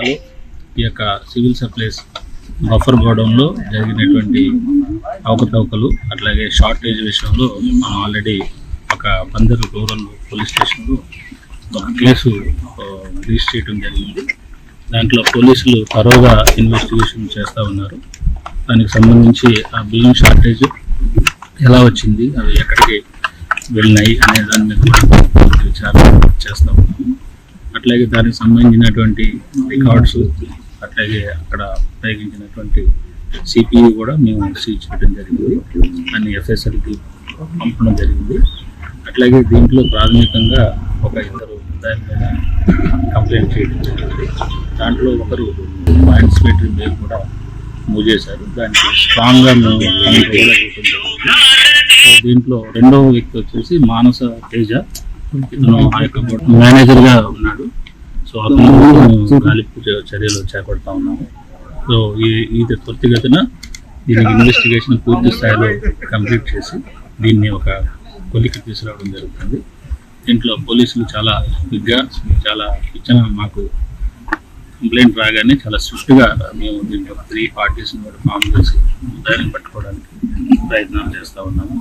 ఈ యొక్క civil supplies buffer గోడౌన్లో జరిగినటువంటి అవకతవకలు అట్లాగే షార్టేజ్ విషయంలో మనం ఆల్రెడీ ఒక బందరు రూరల్ పోలీస్ స్టేషన్లో ఒక కేసు రిజిస్టర్ చేయడం జరిగింది. దాంట్లో పోలీసులు తరోగా ఇన్వెస్టిగేషన్ చేస్తూ ఉన్నారు. దానికి సంబంధించి ఆ బియ్యం షార్టేజ్ ఎలా వచ్చింది, అవి ఎక్కడికి వెళ్ళినాయి అనే దాని మీద కూడా విచారణ చేస్తూ ఉన్నాము. అట్లాగే దానికి సంబంధించినటువంటి రికార్డ్స్ అట్లాగే అక్కడ ఉపయోగించినటువంటి సిపియు కూడా మేము సీజ్ చేయడం జరిగింది. దాన్ని ఎఫ్ఎస్ఎల్కి పంపడం జరిగింది. అట్లాగే దీంట్లో ప్రాథమికంగా ఒక ఇద్దరు దాని మీద కంప్లైంట్ చేయడం జరిగింది. దాంట్లో ఒకరు ఇన్స్పెక్టర్ మేలు కూడా మూవ్ చేశారు. దానికి స్ట్రాంగ్గా మేము కౌంటర్ కూడా చేయడం జరిగింది. దీంట్లో రెండవ వ్యక్తి వచ్చేసి మానస తేజ, ఇతను ఆ యొక్క మేనేజర్గా ఉన్నాడు. సో అతను గాలింపు చర్యలు చేపడతా ఉన్నాము. సో ఇది త్వరితగతిన దీనికి ఇన్వెస్టిగేషన్ పూర్తి స్థాయిలో కంప్లీట్ చేసి దీన్ని ఒక కొలికి తీసుకురావడం జరుగుతుంది. దీంట్లో పోలీసులు చాలా క్విక్గా చాలా ఇచ్చిన మాకు కంప్లైంట్ రాగానే చాలా స్విఫ్ట్గా మేము దీంట్లో 3 పార్టీస్ని కూడా ఫామ్ చేసి దాన్ని పట్టుకోవడానికి ప్రయత్నాలు చేస్తూ ఉన్నాము.